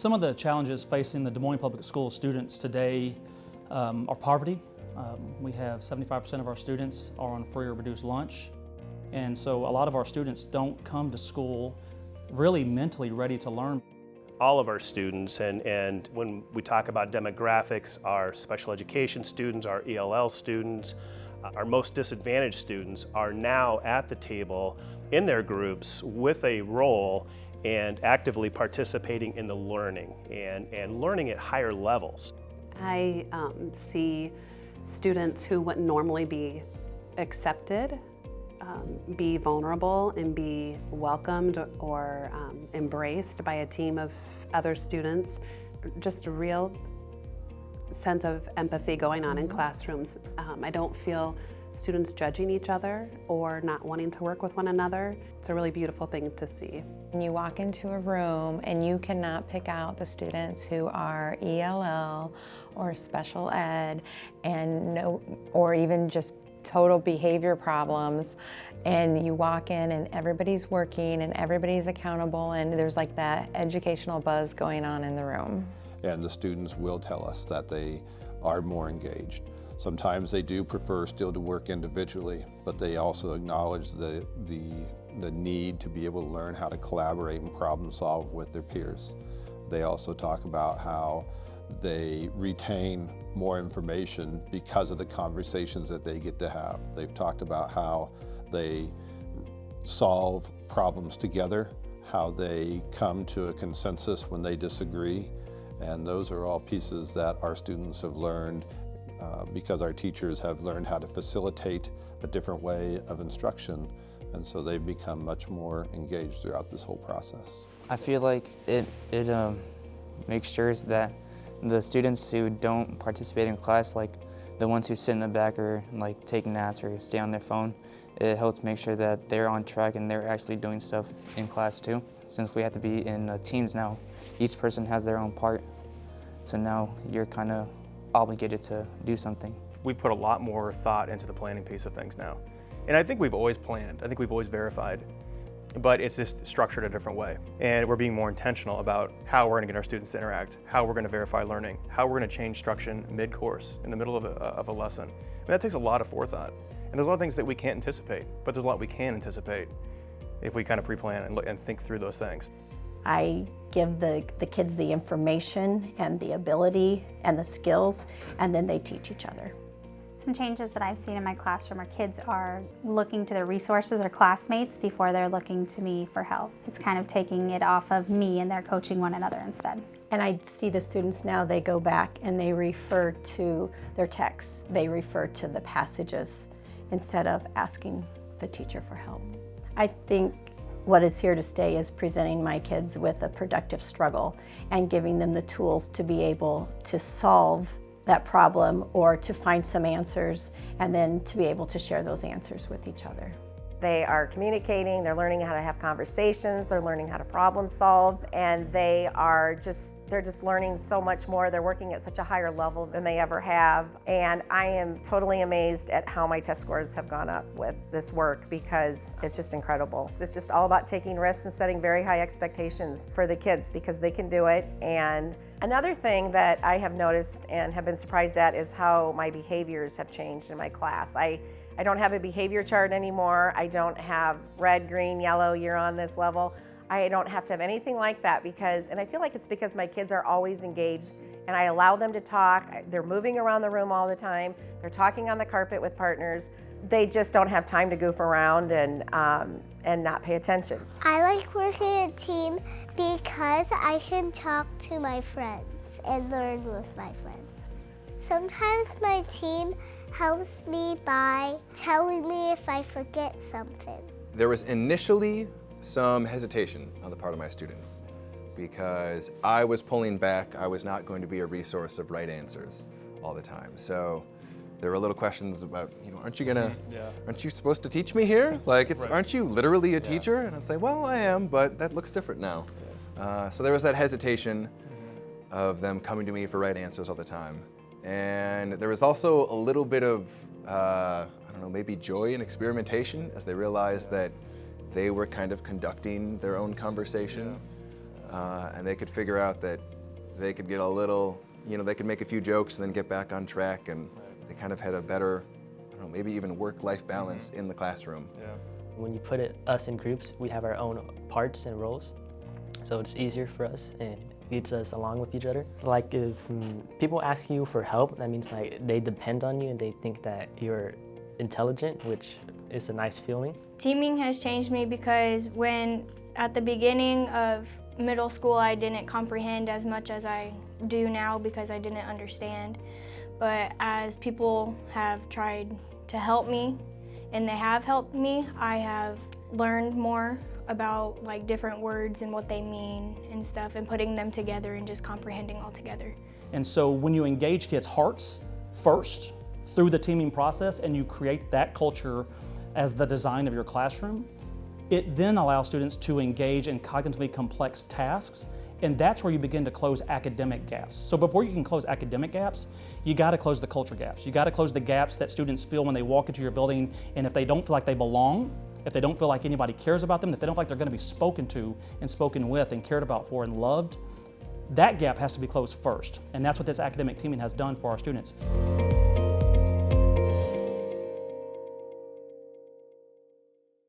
Some of the challenges facing the Des Moines Public School students today are poverty. We have 75% of our students are on free or reduced lunch. And so a lot of our students don't come to school really mentally ready to learn. All of our students, and when we talk about demographics, our special education students, our ELL students, our most disadvantaged students are now at the table in their groups with a role and actively participating in the learning and learning at higher levels. I see students who wouldn't normally be accepted be vulnerable and be welcomed or embraced by a team of other students. Just a real sense of empathy going on in classrooms. I don't feel students judging each other or not wanting to work with one another. It's a really beautiful thing to see. When you walk into a room and you cannot pick out the students who are ELL or special ed or even just total behavior problems, and you walk in and everybody's working and everybody's accountable and there's like that educational buzz going on in the room. And the students will tell us that they are more engaged. Sometimes they do prefer still to work individually, but they also acknowledge the need to be able to learn how to collaborate and problem solve with their peers. They also talk about how they retain more information because of the conversations that they get to have. They've talked about how they solve problems together, how they come to a consensus when they disagree, and those are all pieces that our students have learned because our teachers have learned how to facilitate a different way of instruction, and so they've become much more engaged throughout this whole process. I feel like it makes sure that the students who don't participate in class, like the ones who sit in the back or like take naps or stay on their phone, it helps make sure that they're on track and they're actually doing stuff in class too. Since we have to be in teams now, each person has their own part. So now you're kind of obligated to do something. We put a lot more thought into the planning piece of things now. And I think we've always planned. I think we've always verified. But it's just structured a different way. And we're being more intentional about how we're going to get our students to interact, how we're going to verify learning, how we're going to change instruction mid-course, in the middle of a lesson. And that takes a lot of forethought. And there's a lot of things that we can't anticipate, but there's a lot we can anticipate if we kind of pre-plan and think through those things. I give the kids the information and the ability and the skills, and then they teach each other. Some changes that I've seen in my classroom are kids are looking to their resources or classmates before they're looking to me for help. It's kind of taking it off of me and they're coaching one another instead. And I see the students now, they go back and they refer to their texts. They refer to the passages instead of asking the teacher for help. I think what is here to stay is presenting my kids with a productive struggle and giving them the tools to be able to solve that problem or to find some answers and then to be able to share those answers with each other. They are communicating, they're learning how to have conversations, they're learning how to problem solve, and they're just learning so much more. They're working at such a higher level than they ever have. And I am totally amazed at how my test scores have gone up with this work because it's just incredible. It's just all about taking risks and setting very high expectations for the kids because they can do it. And another thing that I have noticed and have been surprised at is how my behaviors have changed in my class. I don't have a behavior chart anymore. I don't have red, green, yellow, you're on this level. I don't have to have anything like that and I feel like it's because my kids are always engaged and I allow them to talk. They're moving around the room all the time. They're talking on the carpet with partners. They just don't have time to goof around and not pay attention. I like working in a team because I can talk to my friends and learn with my friends. Sometimes my team helps me by telling me if I forget something. There was initially some hesitation on the part of my students because I was pulling back. I was not going to be a resource of right answers all the time. So there were little questions about, aren't you supposed to teach me here? Like, aren't you literally a teacher? And I'd say, well, I am, but that looks different now. So there was that hesitation of them coming to me for right answers all the time. And there was also a little bit of, maybe joy and experimentation as they realized that they were kind of conducting their own conversation. And they could figure out that they could get a little, they could make a few jokes and then get back on track, and they kind of had a better, I don't know, maybe even work-life balance in the classroom. Yeah. When you put us in groups, we have our own parts and roles, so it's easier for us and leads us along with each other. Like if people ask you for help, that means like they depend on you and they think that you're intelligent, which is a nice feeling. Teaming has changed me because when at the beginning of middle school I didn't comprehend as much as I do now because I didn't understand. But as people have tried to help me and they have helped me, I have learned more about like different words and what they mean and stuff, and putting them together and just comprehending all together. And so when you engage kids' hearts first through the teaming process and you create that culture as the design of your classroom, it then allows students to engage in cognitively complex tasks, and that's where you begin to close academic gaps. So before you can close academic gaps, you gotta close the culture gaps. You gotta close the gaps that students feel when they walk into your building, and if they don't feel like they belong, if they don't feel like anybody cares about them, if they don't feel like they're gonna be spoken to and spoken with and cared about for and loved, that gap has to be closed first. And that's what this academic teaming has done for our students.